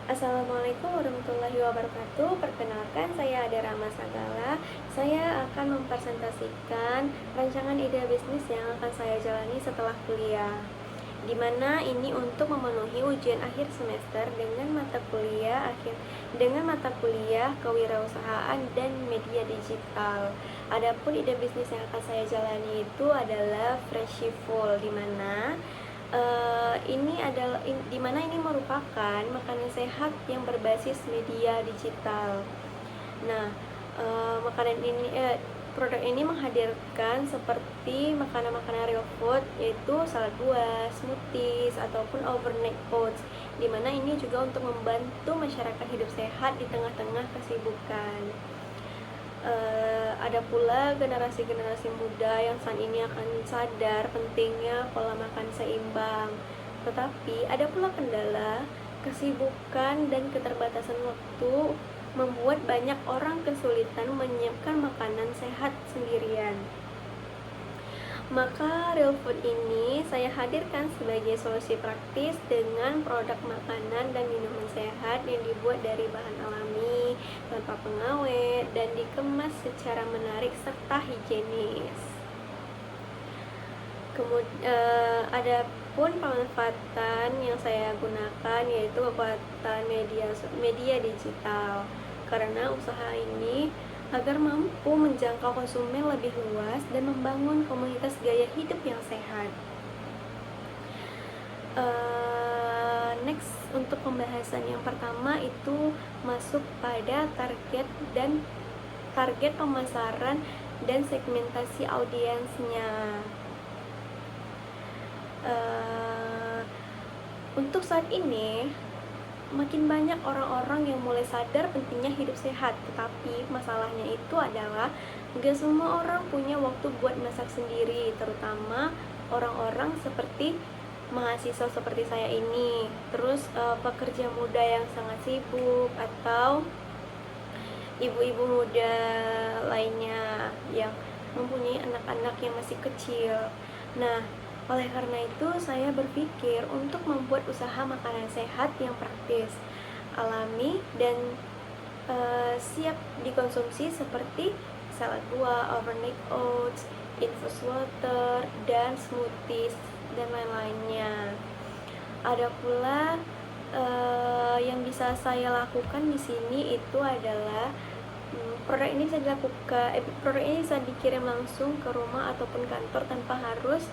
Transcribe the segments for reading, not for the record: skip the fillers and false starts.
Assalamualaikum warahmatullahi wabarakatuh. Perkenalkan, saya Ade Rama Sagala. Saya akan mempresentasikan rancangan ide bisnis yang akan saya jalani setelah kuliah, di mana ini untuk memenuhi ujian akhir semester dengan mata kuliah kewirausahaan dan media digital. Adapun ide bisnis yang akan saya jalani itu adalah Freshiful, di mana ini merupakan makanan sehat yang berbasis media digital. Nah, makanan ini produk ini menghadirkan seperti makanan-makanan real food, yaitu salad buah, smoothies, ataupun overnight oats, dimana ini juga untuk membantu masyarakat hidup sehat di tengah-tengah kesibukan. Ada pula generasi-generasi muda yang saat ini akan sadar pentingnya pola makan seimbang. Tetapi ada pula kendala, kesibukan dan keterbatasan waktu membuat banyak orang kesulitan menyiapkan makanan sehat sendirian. Maka real food ini saya hadirkan sebagai solusi praktis dengan produk makanan dan minuman sehat yang dibuat dari bahan alami, tanpa pengawet, dan dikemas secara menarik serta higienis. Kemudian ada pun pemanfaatan yang saya gunakan, yaitu kekuatan media digital, karena usaha ini agar mampu menjangkau konsumen lebih luas dan membangun komunitas gaya hidup yang sehat. Next, untuk pembahasan yang pertama itu masuk pada target pemasaran dan segmentasi audiensnya. Untuk saat ini makin banyak orang-orang yang mulai sadar pentingnya hidup sehat, tetapi masalahnya itu adalah gak semua orang punya waktu buat masak sendiri, terutama orang-orang seperti mahasiswa seperti saya ini, terus pekerja muda yang sangat sibuk, atau ibu-ibu muda lainnya yang mempunyai anak-anak yang masih kecil. Nah, oleh karena itu, saya berpikir untuk membuat usaha makanan sehat yang praktis, alami, dan siap dikonsumsi seperti salad buah, overnight oats, infused water, dan smoothies, dan lain-lainnya. Ada pula yang bisa saya lakukan di sini itu adalah produk ini bisa dikirim langsung ke rumah ataupun kantor tanpa harus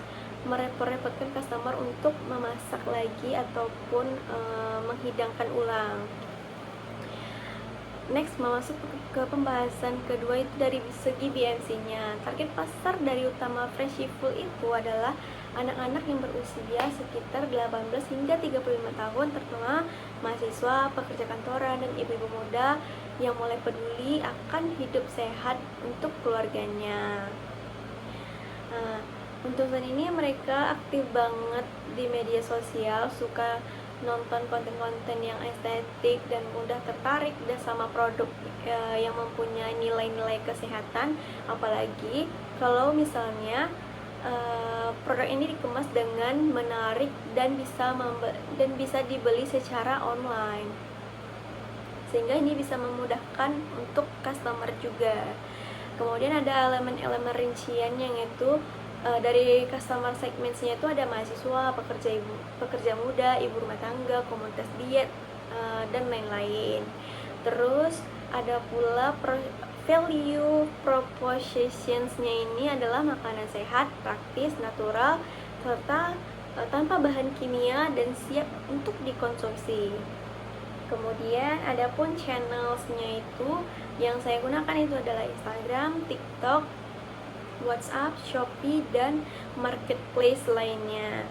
merepot-repotkan customer untuk memasak lagi ataupun menghidangkan ulang. Next, masuk ke pembahasan kedua, itu dari segi BMC-nya. Target pasar dari utama Freshiful itu adalah anak-anak yang berusia sekitar 18 hingga 35 tahun, terutama mahasiswa, pekerja kantoran, dan ibu-ibu muda yang mulai peduli akan hidup sehat untuk keluarganya. Untuk saat ini mereka aktif banget di media sosial, suka nonton konten-konten yang estetik dan mudah tertarik dan sama produk yang mempunyai nilai-nilai kesehatan. Apalagi kalau misalnya produk ini dikemas dengan menarik dan bisa dibeli secara online, sehingga ini bisa memudahkan untuk customer juga. Kemudian ada elemen-elemen rinciannya, yaitu dari customer segmentsnya itu ada mahasiswa, pekerja muda, ibu rumah tangga, komunitas diet, dan lain-lain. Terus ada pula value propositions-nya, ini adalah makanan sehat, praktis, natural, serta tanpa bahan kimia dan siap untuk dikonsumsi. Kemudian ada pun channels-nya itu yang saya gunakan itu adalah Instagram, TikTok, WhatsApp, Shopee, dan marketplace lainnya.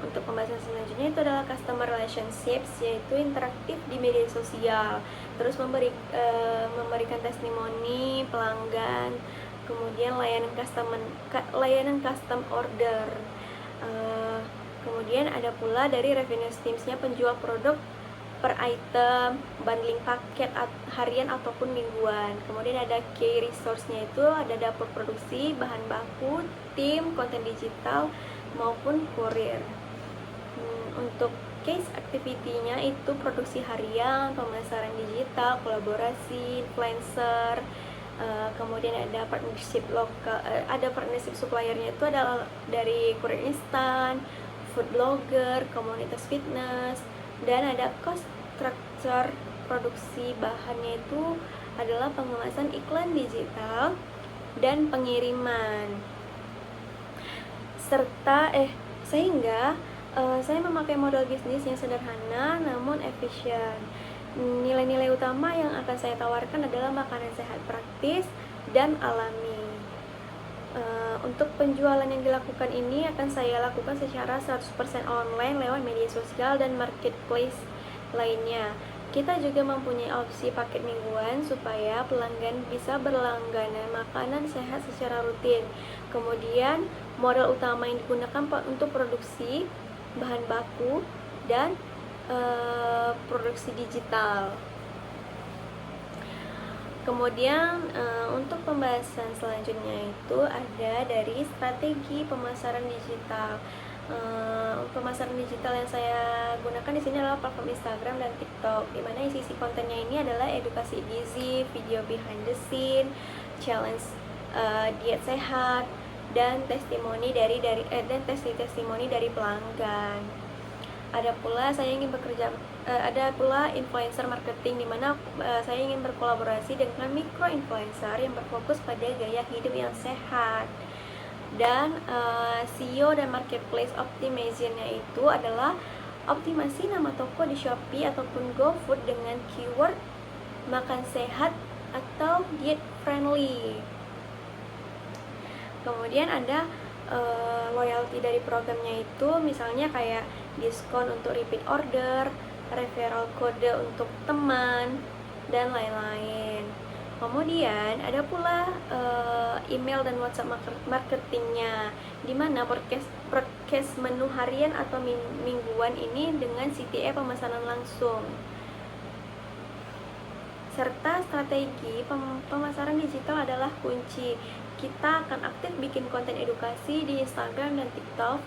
Untuk pembahasan selanjutnya itu adalah customer relationships, yaitu interaktif di media sosial, terus memberikan testimoni pelanggan, kemudian layanan custom order. Kemudian ada pula dari revenue streams-nya, penjual produk per item, bundling paket harian ataupun mingguan. Kemudian ada key resource-nya, itu ada dapur produksi, bahan baku, tim, konten digital, maupun kurir. Untuk case activity-nya itu produksi harian, pemasaran digital, kolaborasi, influencer, kemudian ada partnership lokal, ada partnership suppliernya itu adalah dari kurir instan, food blogger, komunitas fitness, dan ada cost structure produksi bahannya itu adalah pengemasan iklan digital dan pengiriman. Sehingga saya memakai model bisnis yang sederhana namun efisien. Nilai-nilai utama yang akan saya tawarkan adalah makanan sehat, praktis, dan alami. Untuk penjualan yang dilakukan ini akan saya lakukan secara 100% online lewat media sosial dan marketplace lainnya. Kita juga mempunyai opsi paket mingguan supaya pelanggan bisa berlangganan makanan sehat secara rutin. Kemudian modal utama yang digunakan untuk produksi bahan baku dan produksi digital. Kemudian untuk pembahasan selanjutnya itu ada dari strategi pemasaran digital. Pemasaran digital yang saya gunakan di sini adalah platform Instagram dan TikTok, di mana isi kontennya ini adalah edukasi gizi, video behind the scene, challenge diet sehat, dan testimoni dari pelanggan. Ada pula influencer marketing, di mana saya ingin berkolaborasi dengan micro influencer yang berfokus pada gaya hidup yang sehat. Dan SEO dan marketplace optimization-nya itu adalah optimasi nama toko di Shopee ataupun GoFood dengan keyword makan sehat atau diet friendly. Kemudian ada loyalty dari programnya itu, misalnya kayak diskon untuk repeat order, referral kode untuk teman, dan lain-lain. Kemudian ada pula email dan WhatsApp marketingnya, dimana broadcast menu harian atau mingguan ini dengan CTA pemesanan langsung. Serta strategi pemasaran digital adalah kunci. Kita akan aktif bikin konten edukasi di Instagram dan TikTok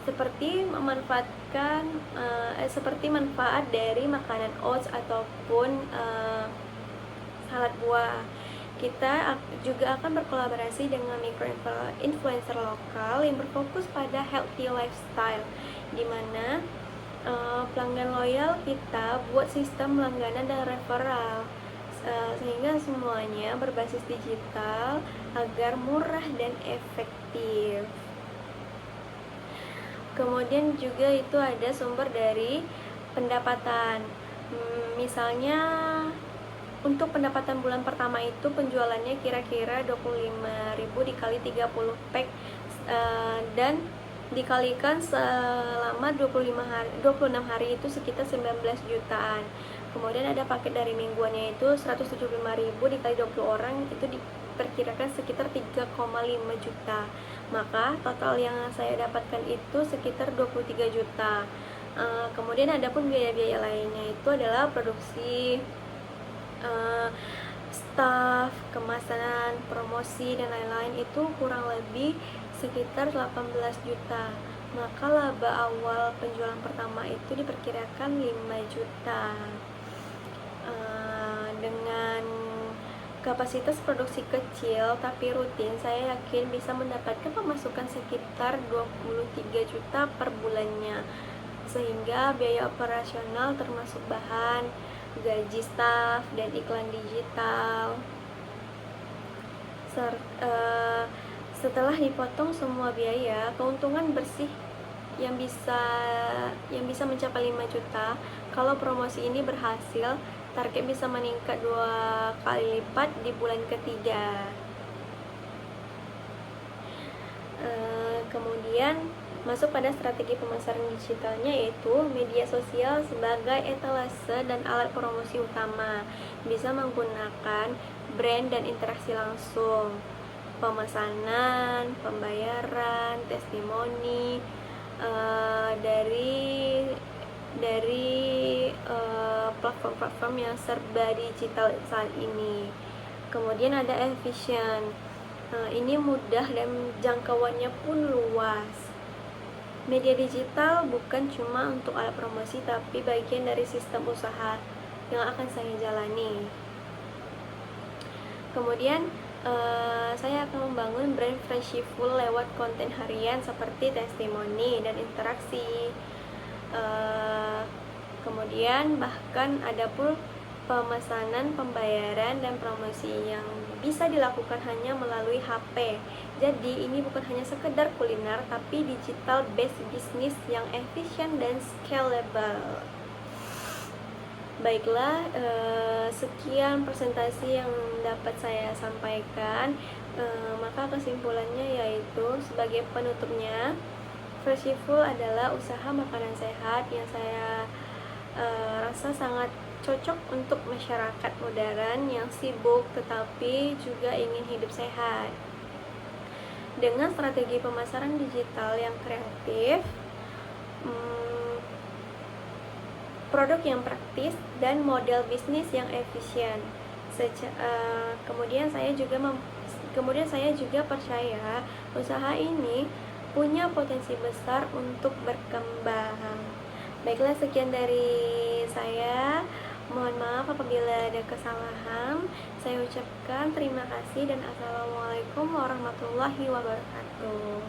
seperti manfaat dari makanan oats ataupun salad buah. Kita juga akan berkolaborasi dengan micro influencer lokal yang berfokus pada healthy lifestyle, di mana pelanggan loyal kita buat sistem langganan dan referral, sehingga semuanya berbasis digital agar murah dan efektif. Kemudian juga itu ada sumber dari pendapatan. Misalnya untuk pendapatan bulan pertama itu penjualannya kira-kira 25.000 dikali 30 pack, dan dikalikan selama 26 hari itu sekitar 19 jutaan. Kemudian ada paket dari mingguannya itu 175.000 dikali 20 orang, itu diperkirakan sekitar 3,5 juta. Maka total yang saya dapatkan itu sekitar 23 juta. Kemudian ada pun biaya-biaya lainnya itu adalah produksi, staff, kemasan, promosi, dan lain-lain, itu kurang lebih sekitar 18 juta. Maka laba awal penjualan pertama itu diperkirakan 5 juta. Dengan kapasitas produksi kecil tapi rutin, saya yakin bisa mendapatkan pemasukan sekitar 23 juta per bulannya, sehingga biaya operasional termasuk bahan, gaji staf, dan iklan digital. Setelah dipotong semua biaya, keuntungan bersih yang bisa mencapai 5 juta. Kalau promosi ini berhasil, target bisa meningkat 2 kali lipat di bulan ketiga. Kemudian masuk pada strategi pemasaran digitalnya, yaitu media sosial sebagai etalase dan alat promosi utama. Bisa menggunakan brand dan interaksi langsung, pemesanan, pembayaran, testimoni dari platform-platform yang serba digital saat ini. Kemudian ada efisien, ini mudah dan jangkauannya pun luas. Media digital bukan cuma untuk alat promosi, tapi bagian dari sistem usaha yang akan saya jalani. Kemudian saya akan membangun brand Freshiful lewat konten harian seperti testimoni dan interaksi. Kemudian bahkan ada pun pemesanan, pembayaran, dan promosi yang bisa dilakukan hanya melalui HP. Jadi ini bukan hanya sekedar kuliner, tapi digital based bisnis yang efisien dan scalable. Baiklah, sekian presentasi yang dapat saya sampaikan. Maka kesimpulannya yaitu sebagai penutupnya, Freshiful adalah usaha makanan sehat yang saya rasa sangat cocok untuk masyarakat modern yang sibuk tetapi juga ingin hidup sehat. Dengan strategi pemasaran digital yang kreatif, produk yang praktis, dan model bisnis yang efisien. Kemudian saya juga percaya usaha ini punya potensi besar untuk berkembang. Baiklah, sekian dari saya. Mohon maaf apabila ada kesalahan. Saya ucapkan terima kasih dan assalamualaikum warahmatullahi wabarakatuh.